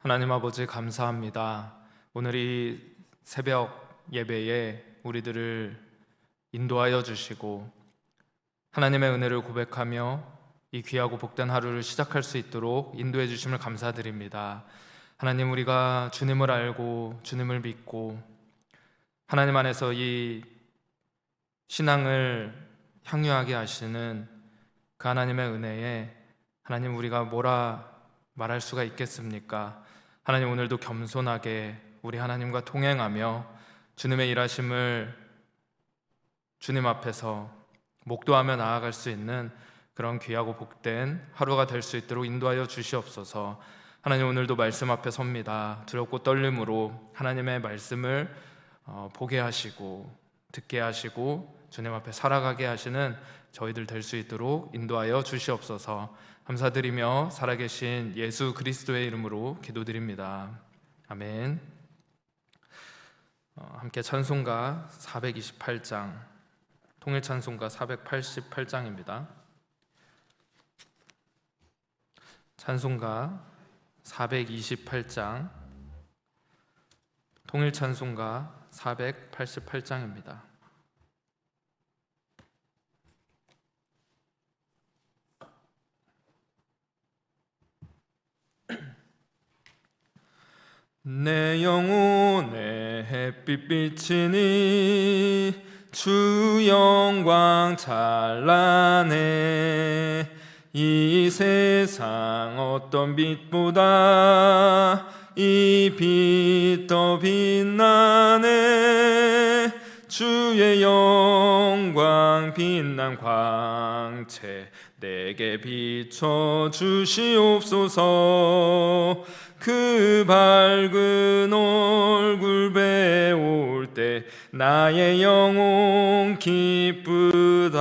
하나님 아버지 감사합니다. 오늘 이 새벽 예배에 우리들을 인도하여 주시고 하나님의 은혜를 고백하며 이 귀하고 복된 하루를 시작할 수 있도록 인도해 주심을 감사드립니다. 하나님, 우리가 주님을 알고 주님을 믿고 하나님 안에서 이 신앙을 향유하게 하시는 그 하나님의 은혜에 하나님, 우리가 뭐라 말할 수가 있겠습니까? 하나님, 오늘도 겸손하게 우리 하나님과 동행하며 주님의 일하심을 주님 앞에서 목도하며 나아갈 수 있는 그런 귀하고 복된 하루가 될 수 있도록 인도하여 주시옵소서. 하나님, 오늘도 말씀 앞에 섭니다. 두렵고 떨림으로 하나님의 말씀을 보게 하시고 듣게 하시고 주님 앞에 살아가게 하시는 저희들 될 수 있도록 인도하여 주시옵소서. 감사드리며 살아계신 예수 그리스도의 이름으로 기도드립니다. 아멘. 함께 찬송가 428장, 통일 찬송가 488장입니다. 찬송가 428장, 통일 찬송가 488장입니다. 내 영혼의 햇빛 비치니 주 영광 찬란해. 이 세상 어떤 빛보다 이 빛 더 빛나네. 주의 영광 빛난 광채 내게 비춰 주시옵소서. 그 밝은 얼굴 배울 때 나의 영혼 기쁘다.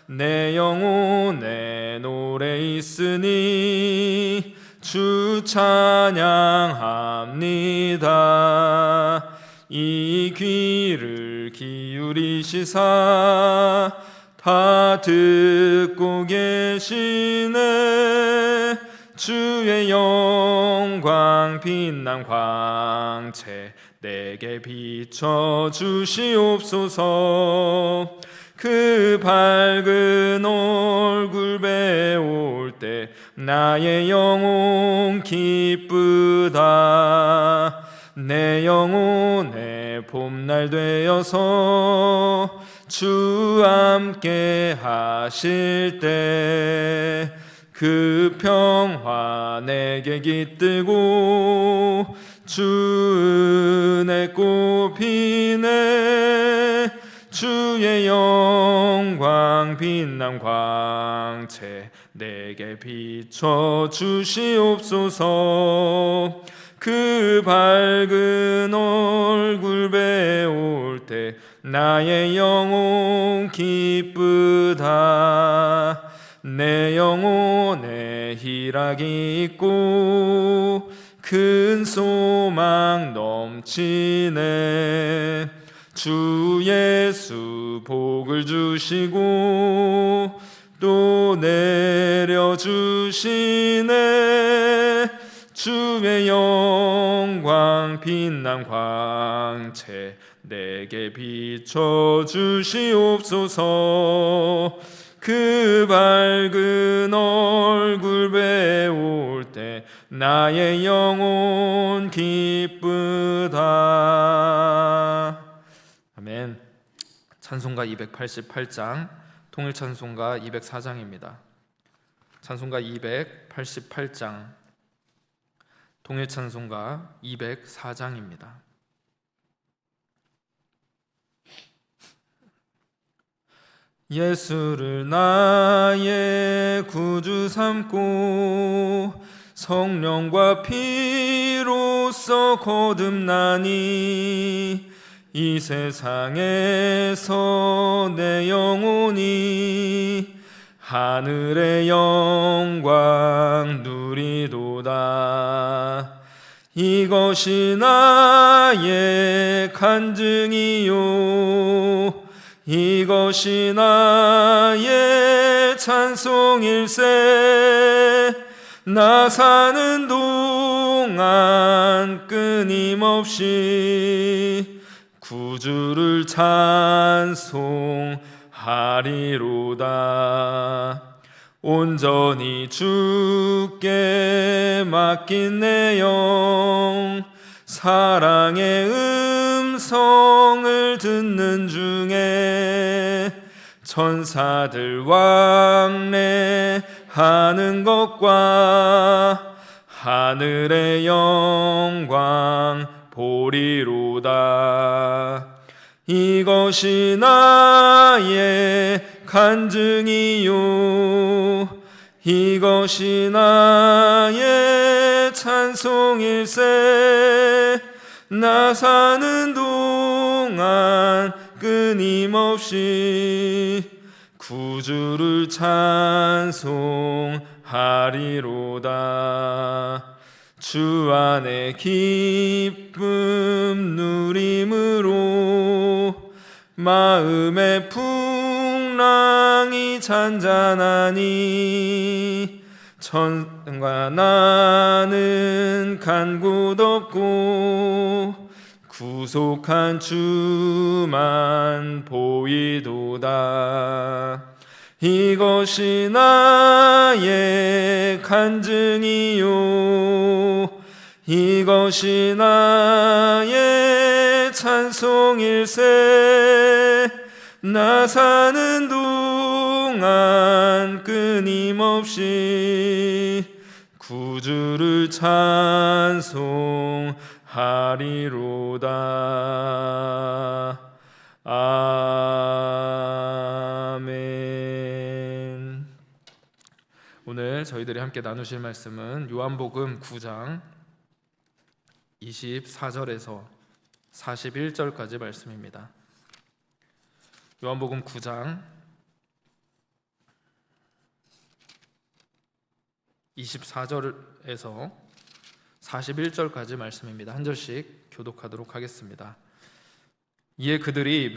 내 영혼에 노래 있으니 주 찬양합니다. 이 귀를 기울이시사 다 듣고 계시네. 주의 영광 빛난 광채 내게 비춰 주시옵소서. 그 밝은 얼굴 배울 때 나의 영혼 기쁘다. 내 영혼의 봄날 되어서 주 함께 하실 때 그 평화 내게 깃들고 주 은혜 꽃피네. 주의 영광 빛난 광채 내게 비춰 주시옵소서. 그 밝은 얼굴 배울 때 나의 영혼 기쁘다. 내 영혼에 희락이 있고 큰 소망 넘치네. 주 예수 복을 주시고 또 내려주시네. 주의 영광 빛난 광채 내게 비춰 주시옵소서. 그 밝은 얼굴 배울 때 나의 영혼 기쁘다. 아멘. 찬송가 288장, 통일 찬송가 204장입니다. 찬송가 288장, 통일 찬송가 204장입니다. 예수를 나의 구주 삼고 성령과 피로써 거듭나니 이 세상에서 내 영혼이 하늘의 영광 누리도다. 이것이 나의 간증이요 이것이 나의 찬송일세. 나 사는 동안 끊임없이 구주를 찬송하리로다. 온전히 주께 맡긴 내 영, 사랑의 음성을 듣는 중에 천사들 왕래하는 것과 하늘의 영광 보리로다. 이것이 나의 간증이요, 이것이 나의 찬송일세. 나 사는 동안 끊임없이 구주를 찬송하리로다. 주 안에 기쁨 누림으로 마음의 풍랑이 잔잔하니 천과 나는 간 곳 없고 구속한 주만 보이도다. 이것이 나의 간증이요, 이것이 나의 찬송일세. 나 사는 동안 끊임없이 구주를 찬송하리로다. 아멘. 오늘 저희들이 함께 나누실 말씀은 요한복음 9장 24절에서 41절까지 말씀입니다. 요한복음 9장 24절에서 41절까지 말씀입니다. 한 절씩 교독하도록 하겠습니다. 이에 그들이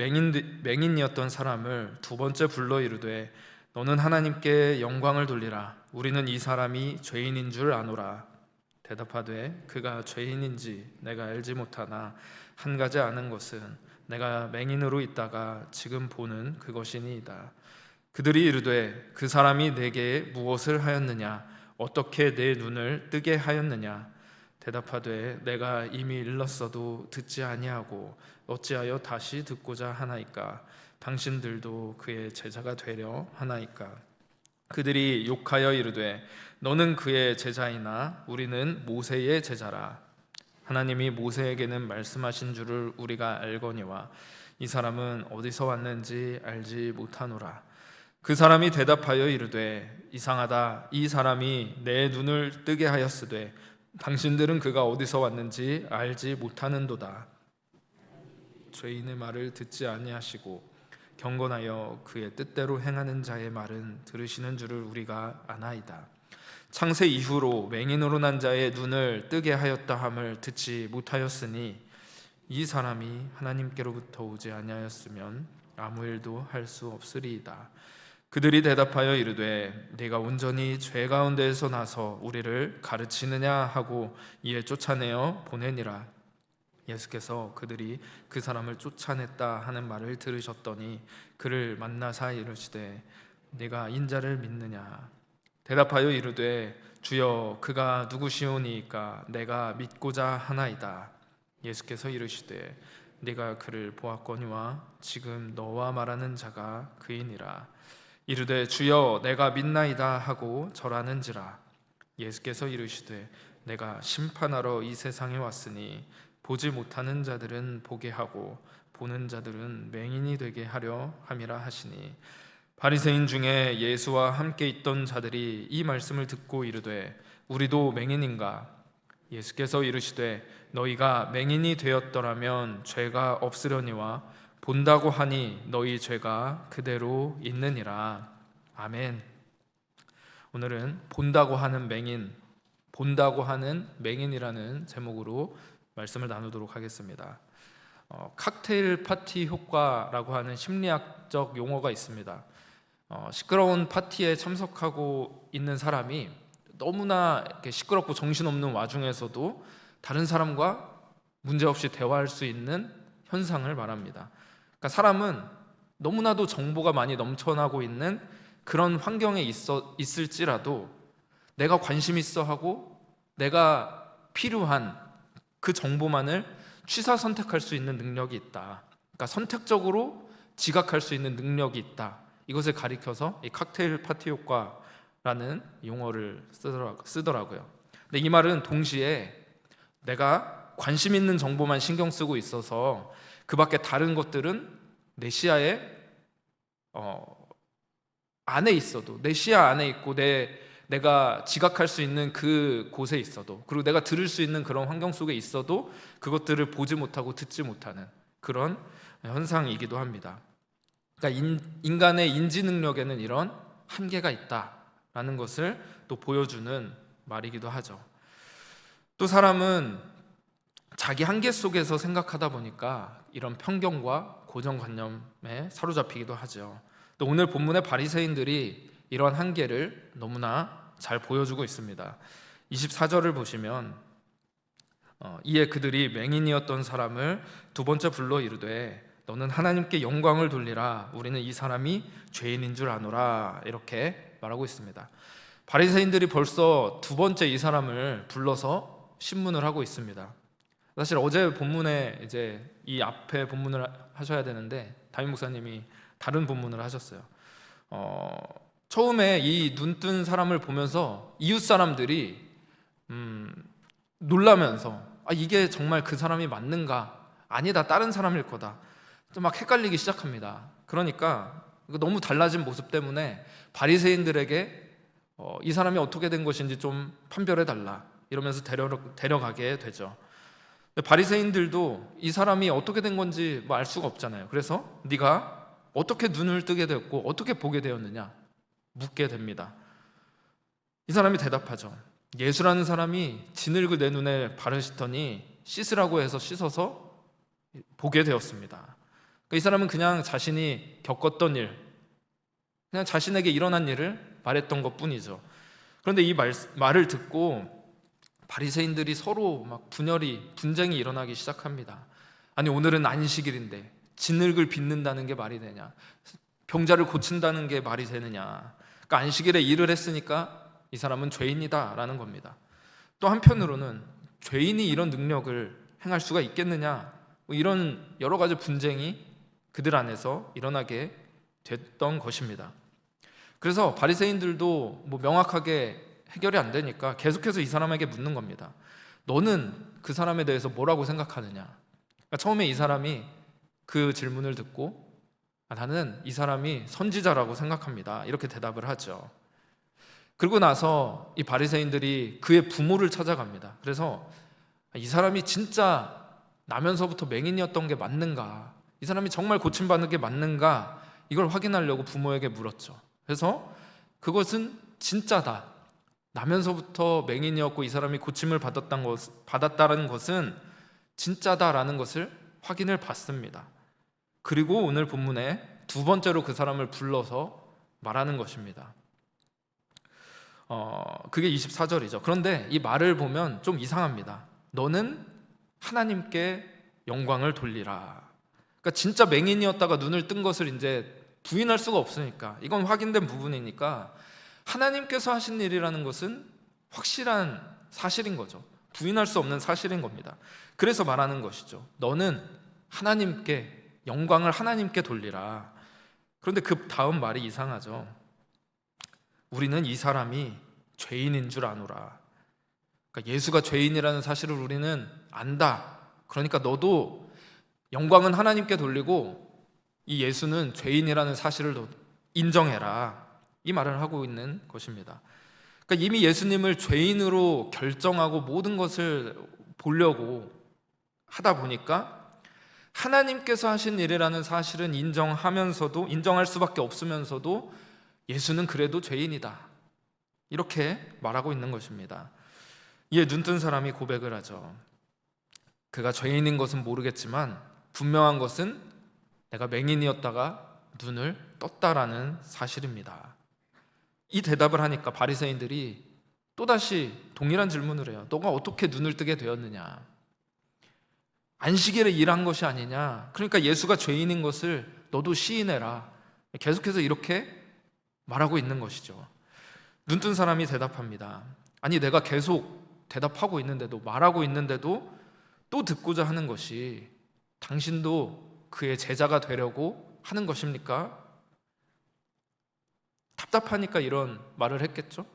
맹인이었던 사람을 두 번째 불러 이르되 너는 하나님께 영광을 돌리라. 우리는 이 사람이 죄인인 줄 아노라. 대답하되 그가 죄인인지 내가 알지 못하나 한 가지 아는 것은 내가 맹인으로 있다가 지금 보는 그것이니이다. 그들이 이르되 그 사람이 내게 무엇을 하였느냐? 어떻게 내 눈을 뜨게 하였느냐? 대답하되 내가 이미 일렀어도 듣지 아니하고 어찌하여 다시 듣고자 하나이까? 당신들도 그의 제자가 되려 하나이까? 그들이 욕하여 이르되 너는 그의 제자이나 우리는 모세의 제자라. 하나님이 모세에게는 말씀하신 줄을 우리가 알거니와 이 사람은 어디서 왔는지 알지 못하노라. 그 사람이 대답하여 이르되 이상하다. 이 사람이 내 눈을 뜨게 하였으되 당신들은 그가 어디서 왔는지 알지 못하는도다. 죄인의 말을 듣지 아니하시고 경건하여 그의 뜻대로 행하는 자의 말은 들으시는 줄을 우리가 아나이다. 창세 이후로 맹인으로 난 자의 눈을 뜨게 하였다 함을 듣지 못하였으니 이 사람이 하나님께로부터 오지 아니하였으면 아무 일도 할 수 없으리이다. 그들이 대답하여 이르되 네가 온전히 죄 가운데에서 나서 우리를 가르치느냐 하고 이에 쫓아내어 보내니라. 예수께서 그들이 그 사람을 쫓아냈다 하는 말을 들으셨더니 그를 만나사 이르시되 네가 인자를 믿느냐? 대답하여 이르되 주여 그가 누구시오니이까 내가 믿고자 하나이다. 예수께서 이르시되 네가 그를 보았거니와 지금 너와 말하는 자가 그이니라. 이르되 주여 내가 믿나이다 하고 절하는지라. 예수께서 이르시되 내가 심판하러 이 세상에 왔으니 보지 못하는 자들은 보게 하고 보는 자들은 맹인이 되게 하려 함이라 하시니 바리새인 중에 예수와 함께 있던 자들이 이 말씀을 듣고 이르되 우리도 맹인인가? 예수께서 이르시되 너희가 맹인이 되었더라면 죄가 없으려니와 본다고 하니 너희 죄가 그대로 있느니라. 아멘. 오늘은 본다고 하는 맹인이라는 제목으로 말씀을 나누도록 하겠습니다. 칵테일 파티 효과라고 하는 심리학적 용어가 있습니다. 시끄러운 파티에 참석하고 있는 사람이 너무나 이렇게 시끄럽고 정신없는 와중에서도 다른 사람과 문제없이 대화할 수 있는 현상을 말합니다. 그러니까 사람은 너무나도 정보가 많이 넘쳐나고 있는 그런 환경에 있을지라도 내가 관심 있어 하고 내가 필요한 그 정보만을 취사 선택할 수 있는 능력이 있다. 그러니까 선택적으로 지각할 수 있는 능력이 있다. 이것을 가리켜서 이 칵테일 파티 효과라는 용어를 쓰더라고요. 근데 이 말은 동시에 내가 관심 있는 정보만 신경 쓰고 있어서 그 밖에 다른 것들은 내 시야에 안에 있어도, 내 시야 안에 있고 내가 지각할 수 있는 그 곳에 있어도, 그리고 내가 들을 수 있는 그런 환경 속에 있어도 그것들을 보지 못하고 듣지 못하는 그런 현상이기도 합니다. 그러니까 인간의 인지 능력에는 이런 한계가 있다라는 것을 또 보여주는 말이기도 하죠. 또 사람은 자기 한계 속에서 생각하다 보니까 이런 편견과 고정관념에 사로잡히기도 하죠. 또 오늘 본문의 바리새인들이 이러한 한계를 너무나 잘 보여주고 있습니다. 24절을 보시면 이에 그들이 맹인이었던 사람을 두 번째 불러 이르되 너는 하나님께 영광을 돌리라. 우리는 이 사람이 죄인인 줄 아노라. 이렇게 말하고 있습니다. 바리새인들이 벌써 두 번째 이 사람을 불러서 신문을 하고 있습니다. 사실 어제 본문에 이제 이 앞에 본문을 하셔야 되는데 담임 목사님이 다른 본문을 하셨어요. 처음에 이 눈뜬 사람을 보면서 이웃 사람들이 놀라면서 이게 정말 그 사람이 맞는가? 아니다, 다른 사람일 거다. 좀 막 헷갈리기 시작합니다. 그러니까 너무 달라진 모습 때문에 바리새인들에게 이 사람이 어떻게 된 것인지 좀 판별해 달라 이러면서 데려가게 되죠. 바리새인들도 이 사람이 어떻게 된 건지 뭐 알 수가 없잖아요. 그래서 네가 어떻게 눈을 뜨게 되었고 어떻게 보게 되었느냐 묻게 됩니다. 이 사람이 대답하죠. 예수라는 사람이 진흙을 내 눈에 바르시더니 씻으라고 해서 씻어서 보게 되었습니다. 이 사람은 그냥 자신이 겪었던 일, 그냥 자신에게 일어난 일을 말했던 것뿐이죠. 그런데 이 말을 듣고 바리새인들이 서로 막 분쟁이 일어나기 시작합니다. 아니 오늘은 안식일인데 진흙을 빚는다는 게 말이 되냐? 병자를 고친다는 게 말이 되느냐? 그러니까 안식일에 일을 했으니까 이 사람은 죄인이다라는 겁니다. 또 한편으로는 죄인이 이런 능력을 행할 수가 있겠느냐? 뭐 이런 여러 가지 분쟁이 그들 안에서 일어나게 됐던 것입니다. 그래서 바리새인들도 뭐 명확하게 해결이 안 되니까 계속해서 이 사람에게 묻는 겁니다. 너는 그 사람에 대해서 뭐라고 생각하느냐? 그러니까 처음에 이 사람이 그 질문을 듣고 나는 이 사람이 선지자라고 생각합니다. 이렇게 대답을 하죠. 그리고 나서 이 바리새인들이 그의 부모를 찾아갑니다. 그래서 이 사람이 진짜 나면서부터 맹인이었던 게 맞는가? 이 사람이 정말 고침받는 게 맞는가? 이걸 확인하려고 부모에게 물었죠. 그래서 그것은 진짜다. 나면서부터 맹인이었고 이 사람이 고침을 받았다는 것은 진짜다라는 것을 확인을 받습니다. 그리고 오늘 본문에 두 번째로 그 사람을 불러서 말하는 것입니다. 그게 24절이죠. 그런데 이 말을 보면 좀 이상합니다. 너는 하나님께 영광을 돌리라. 그러니까 진짜 맹인이었다가 눈을 뜬 것을 이제 부인할 수가 없으니까, 이건 확인된 부분이니까 하나님께서 하신 일이라는 것은 확실한 사실인 거죠. 부인할 수 없는 사실인 겁니다. 그래서 말하는 것이죠. 너는 하나님께 영광을 하나님께 돌리라. 그런데 그 다음 말이 이상하죠. 우리는 이 사람이 죄인인 줄 아노라. 그러니까 예수가 죄인이라는 사실을 우리는 안다. 그러니까 너도 영광은 하나님께 돌리고 이 예수는 죄인이라는 사실을 인정해라. 이 말을 하고 있는 것입니다. 그러니까 이미 예수님을 죄인으로 결정하고 모든 것을 보려고 하다 보니까 하나님께서 하신 일이라는 사실은 인정할 수밖에 없으면서도 예수는 그래도 죄인이다. 이렇게 말하고 있는 것입니다. 이에 눈뜬 사람이 고백을 하죠. 그가 죄인인 것은 모르겠지만 분명한 것은 내가 맹인이었다가 눈을 떴다라는 사실입니다. 이 대답을 하니까 바리새인들이 또다시 동일한 질문을 해요. 너가 어떻게 눈을 뜨게 되었느냐? 안식일에 일한 것이 아니냐? 그러니까 예수가 죄인인 것을 너도 시인해라. 계속해서 이렇게 말하고 있는 것이죠. 눈뜬 사람이 대답합니다. 아니, 내가 계속 대답하고 있는데도, 말하고 있는데도 또 듣고자 하는 것이 당신도 그의 제자가 되려고 하는 것입니까? 답답하니까 이런 말을 했겠죠.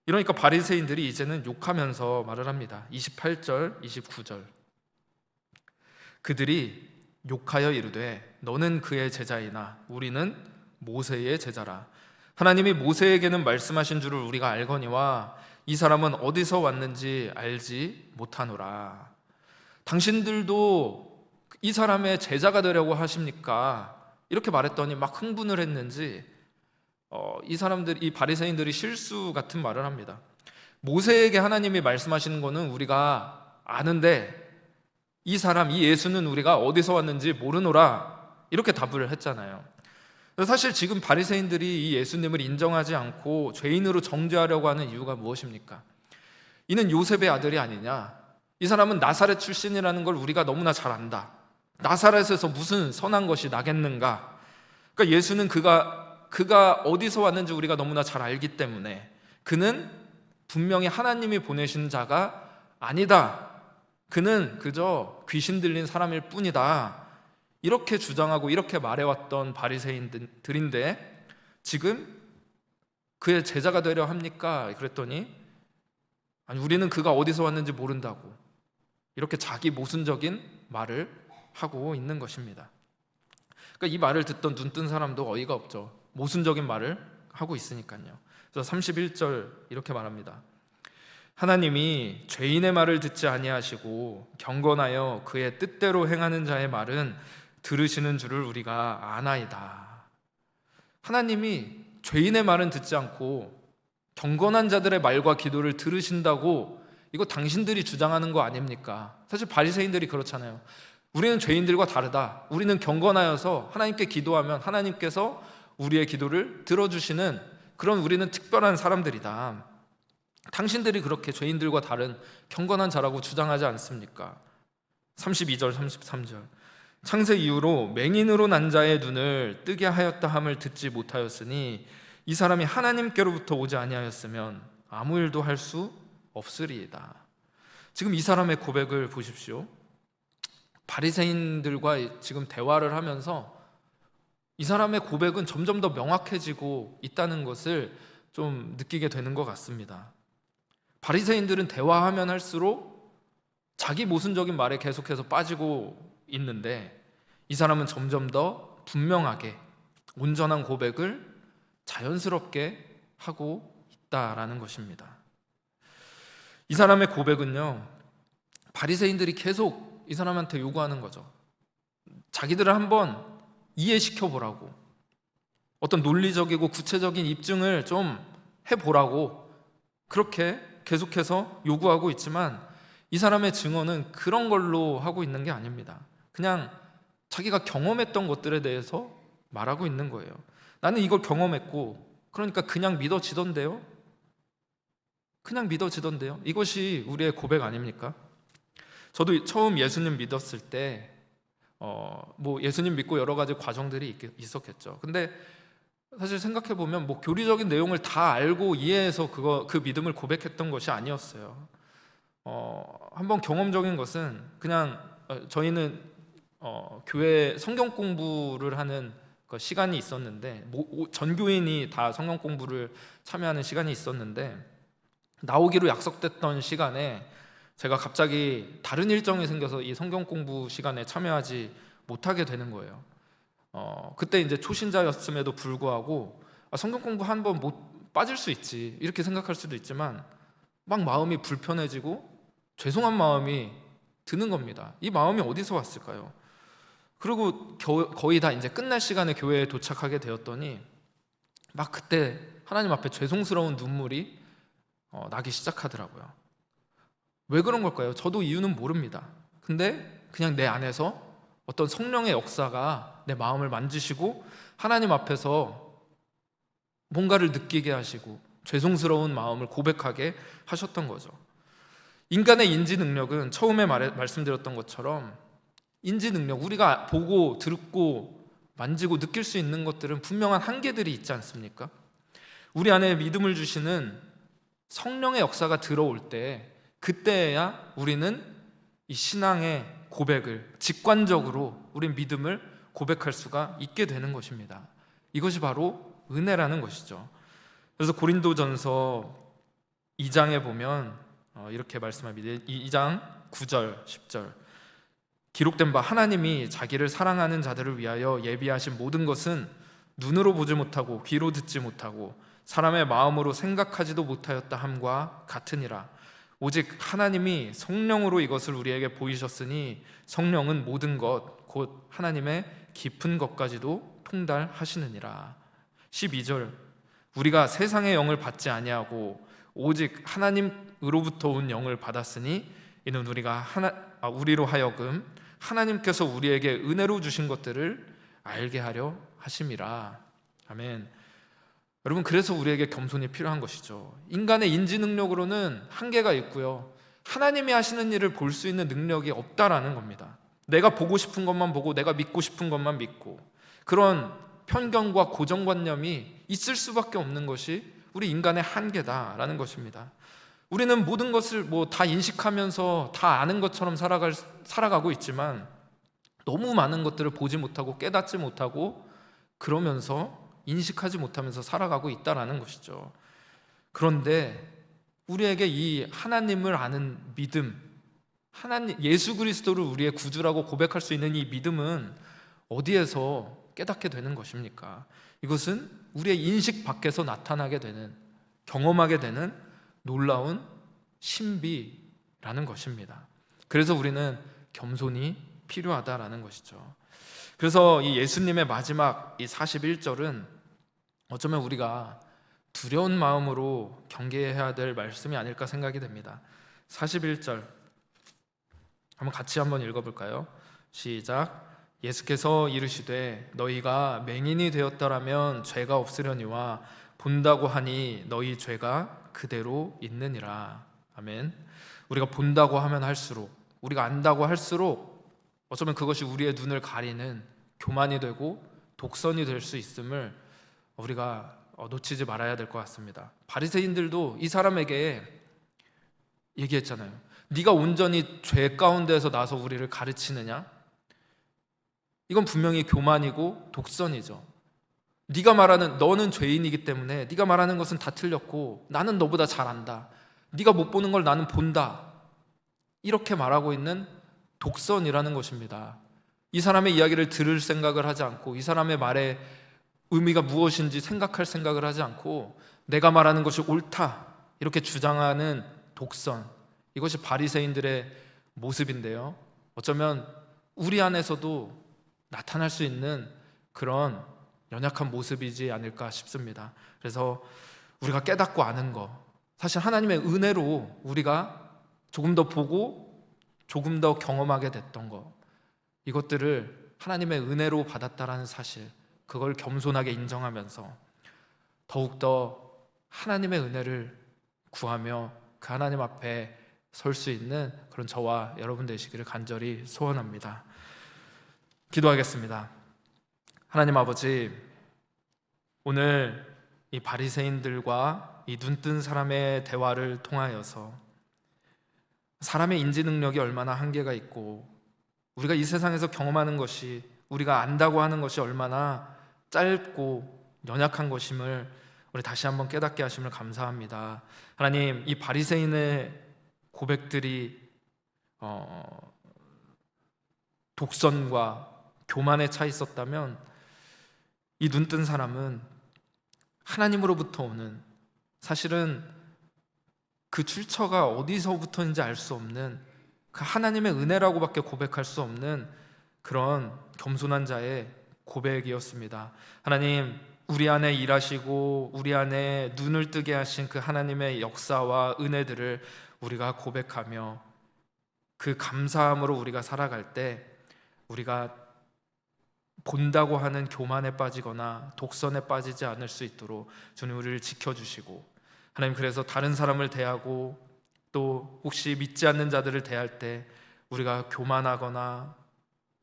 이러니까 바리새인들이 이제는 욕하면서 말을 합니다. 28절, 29절. 그들이 욕하여 이르되 너는 그의 제자이나 우리는 모세의 제자라. 하나님이 모세에게는 말씀하신 줄을 우리가 알거니와 이 사람은 어디서 왔는지 알지 못하노라. 당신들도 이 사람의 제자가 되려고 하십니까? 이렇게 말했더니 막 흥분을 했는지 이 바리새인들이 실수 같은 말을 합니다. 모세에게 하나님이 말씀하시는 거는 우리가 아는데 이 예수는 우리가 어디서 왔는지 모르노라, 이렇게 답을 했잖아요. 사실 지금 바리새인들이 이 예수님을 인정하지 않고 죄인으로 정죄하려고 하는 이유가 무엇입니까? 이는 요셉의 아들이 아니냐? 이 사람은 나사렛 출신이라는 걸 우리가 너무나 잘 안다. 나사렛에서 무슨 선한 것이 나겠는가? 그러니까 예수는 그가 어디서 왔는지 우리가 너무나 잘 알기 때문에 그는 분명히 하나님이 보내신 자가 아니다. 그는 그저 귀신 들린 사람일 뿐이다. 이렇게 주장하고 이렇게 말해왔던 바리새인들인데 지금 그의 제자가 되려 합니까? 그랬더니 아니, 우리는 그가 어디서 왔는지 모른다고 이렇게 자기 모순적인 말을 하고 있는 것입니다. 그러니까 이 말을 듣던 눈뜬 사람도 어이가 없죠. 모순적인 말을 하고 있으니까요. 그래서 31절 이렇게 말합니다. 하나님이 죄인의 말을 듣지 아니하시고 경건하여 그의 뜻대로 행하는 자의 말은 들으시는 줄을 우리가 아나이다. 하나님이 죄인의 말은 듣지 않고 경건한 자들의 말과 기도를 들으신다고, 이거 당신들이 주장하는 거 아닙니까? 사실 바리새인들이 그렇잖아요. 우리는 죄인들과 다르다. 우리는 경건하여서 하나님께 기도하면 하나님께서 우리의 기도를 들어주시는 그런 우리는 특별한 사람들이다. 당신들이 그렇게 죄인들과 다른 경건한 자라고 주장하지 않습니까? 32절, 33절. 창세 이후로 맹인으로 난 자의 눈을 뜨게 하였다 함을 듣지 못하였으니 이 사람이 하나님께로부터 오지 아니하였으면 아무 일도 할 수 없으리이다. 지금 이 사람의 고백을 보십시오. 바리새인들과 지금 대화를 하면서 이 사람의 고백은 점점 더 명확해지고 있다는 것을 좀 느끼게 되는 것 같습니다. 바리새인들은 대화하면 할수록 자기 모순적인 말에 계속해서 빠지고 있는데 이 사람은 점점 더 분명하게 온전한 고백을 자연스럽게 하고 있다라는 것입니다. 이 사람의 고백은요, 바리새인들이 계속 이 사람한테 요구하는 거죠. 자기들을 한번 이해시켜 보라고, 어떤 논리적이고 구체적인 입증을 좀 해보라고 그렇게 계속해서 요구하고 있지만 이 사람의 증언은 그런 걸로 하고 있는 게 아닙니다. 그냥 자기가 경험했던 것들에 대해서 말하고 있는 거예요. 나는 이걸 경험했고 그러니까 그냥 믿어지던데요? 그냥 믿어지던데요? 이것이 우리의 고백 아닙니까? 저도 처음 예수님 믿었을 때 예수님 믿고 여러 가지 과정들이 있었겠죠. 근데 사실 생각해보면 교리적인 내용을 다 알고 이해해서 그 믿음을 고백했던 것이 아니었어요. 한번 경험적인 것은 그냥 저희는 교회 성경 공부를 하는 시간이 있었는데 전 교인이 다 성경 공부를 참여하는 시간이 있었는데 나오기로 약속됐던 시간에 제가 갑자기 다른 일정이 생겨서 이 성경 공부 시간에 참여하지 못하게 되는 거예요. 그때 이제 초신자였음에도 불구하고 성경 공부 한번 못 빠질 수 있지 이렇게 생각할 수도 있지만 막 마음이 불편해지고 죄송한 마음이 드는 겁니다. 이 마음이 어디서 왔을까요? 그리고 거의 다 이제 끝날 시간에 교회에 도착하게 되었더니 막 그때 하나님 앞에 죄송스러운 눈물이 나기 시작하더라고요. 왜 그런 걸까요? 저도 이유는 모릅니다. 근데 그냥 내 안에서 어떤 성령의 역사가 내 마음을 만지시고 하나님 앞에서 뭔가를 느끼게 하시고 죄송스러운 마음을 고백하게 하셨던 거죠. 인간의 인지 능력은 처음에 말씀드렸던 것처럼 인지 능력, 우리가 보고 듣고 만지고 느낄 수 있는 것들은 분명한 한계들이 있지 않습니까? 우리 안에 믿음을 주시는 성령의 역사가 들어올 때, 그때야 우리는 이 신앙의 고백을 직관적으로 우린 믿음을 고백할 수가 있게 되는 것입니다. 이것이 바로 은혜라는 것이죠. 그래서 고린도전서 2장에 보면 이렇게 말씀합니다. 2장 9절 10절 기록된 바 하나님이 자기를 사랑하는 자들을 위하여 예비하신 모든 것은 눈으로 보지 못하고 귀로 듣지 못하고 사람의 마음으로 생각하지도 못하였다 함과 같으니라. 오직 하나님이 성령으로 이것을 우리에게 보이셨으니 성령은 모든 것 곧 하나님의 깊은 것까지도 통달하시느니라. 12절 우리가 세상의 영을 받지 아니하고 오직 하나님으로부터 온 영을 받았으니 이는 우리로 하여금 하나님께서 우리에게 은혜로 주신 것들을 알게 하려 하심이라. 아멘. 여러분, 그래서 우리에게 겸손이 필요한 것이죠. 인간의 인지 능력으로는 한계가 있고요, 하나님이 하시는 일을 볼 수 있는 능력이 없다라는 겁니다. 내가 보고 싶은 것만 보고 내가 믿고 싶은 것만 믿고, 그런 편견과 고정관념이 있을 수밖에 없는 것이 우리 인간의 한계다라는 것입니다. 우리는 모든 것을 다 인식하면서 다 아는 것처럼 살아가고 있지만 너무 많은 것들을 보지 못하고 깨닫지 못하고 그러면서 인식하지 못하면서 살아가고 있다라는 것이죠. 그런데 우리에게 이 하나님을 아는 믿음, 예수 그리스도를 우리의 구주라고 고백할 수 있는 이 믿음은 어디에서 깨닫게 되는 것입니까? 이것은 우리의 인식 밖에서 나타나게 되는, 경험하게 되는 놀라운 신비라는 것입니다. 그래서 우리는 겸손이 필요하다라는 것이죠. 그래서 이 예수님의 마지막 이 41절은 어쩌면 우리가 두려운 마음으로 경계해야 될 말씀이 아닐까 생각이 됩니다. 41절 같이 한번 읽어볼까요? 시작. 예수께서 이르시되 너희가 맹인이 되었더라면 죄가 없으려니와 본다고 하니 너희 죄가 그대로 있느니라. 아멘. 우리가 본다고 하면 할수록, 우리가 안다고 할수록 어쩌면 그것이 우리의 눈을 가리는 교만이 되고 독선이 될 수 있음을 우리가 놓치지 말아야 될 것 같습니다. 바리새인들도 이 사람에게 얘기했잖아요. 네가 온전히 죄 가운데서 나서 우리를 가르치느냐? 이건 분명히 교만이고 독선이죠. 네가 말하는, 너는 죄인이기 때문에 네가 말하는 것은 다 틀렸고 나는 너보다 잘 안다. 네가 못 보는 걸 나는 본다. 이렇게 말하고 있는 독선이라는 것입니다. 이 사람의 이야기를 들을 생각을 하지 않고, 이 사람의 말의 의미가 무엇인지 생각할 생각을 하지 않고 내가 말하는 것이 옳다 이렇게 주장하는 독선, 이것이 바리새인들의 모습인데요, 어쩌면 우리 안에서도 나타날 수 있는 그런 연약한 모습이지 않을까 싶습니다. 그래서 우리가 깨닫고 아는 것, 사실 하나님의 은혜로 우리가 조금 더 보고 조금 더 경험하게 됐던 것, 이것들을 하나님의 은혜로 받았다라는 사실, 그걸 겸손하게 인정하면서 더욱더 하나님의 은혜를 구하며 그 하나님 앞에 설 수 있는 그런 저와 여러분 되시기를 간절히 소원합니다. 기도하겠습니다. 하나님 아버지, 오늘 이 바리새인들과 이 눈뜬 사람의 대화를 통하여서 사람의 인지 능력이 얼마나 한계가 있고 우리가 이 세상에서 경험하는 것이, 우리가 안다고 하는 것이 얼마나 짧고 연약한 것임을 우리 다시 한번 깨닫게 하심을 감사합니다. 하나님, 이 바리새인의 고백들이 독선과 교만에 차 있었다면, 이 눈뜬 사람은 하나님으로부터 오는, 사실은 그 출처가 어디서부터인지 알 수 없는 그 하나님의 은혜라고밖에 고백할 수 없는 그런 겸손한 자의 고백이었습니다. 하나님, 우리 안에 일하시고 우리 안에 눈을 뜨게 하신 그 하나님의 역사와 은혜들을 우리가 고백하며 그 감사함으로 우리가 살아갈 때, 우리가 본다고 하는 교만에 빠지거나 독선에 빠지지 않을 수 있도록 주님 우리를 지켜주시고, 하나님, 그래서 다른 사람을 대하고 또 혹시 믿지 않는 자들을 대할 때 우리가 교만하거나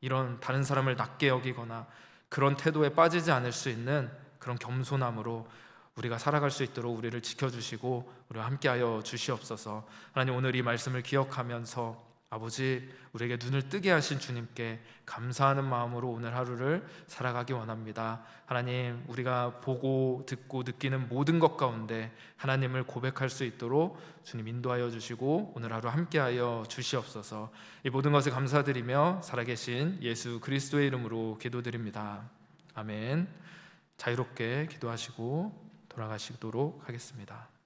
이런 다른 사람을 낮게 여기거나 그런 태도에 빠지지 않을 수 있는 그런 겸손함으로 우리가 살아갈 수 있도록 우리를 지켜주시고 우리와 함께하여 주시옵소서. 하나님, 오늘 이 말씀을 기억하면서 아버지, 우리에게 눈을 뜨게 하신 주님께 감사하는 마음으로 오늘 하루를 살아가기 원합니다. 하나님, 우리가 보고 듣고 느끼는 모든 것 가운데 하나님을 고백할 수 있도록 주님 인도하여 주시고 오늘 하루 함께하여 주시옵소서. 이 모든 것을 감사드리며 살아계신 예수 그리스도의 이름으로 기도드립니다. 아멘. 자유롭게 기도하시고 돌아가시도록 하겠습니다.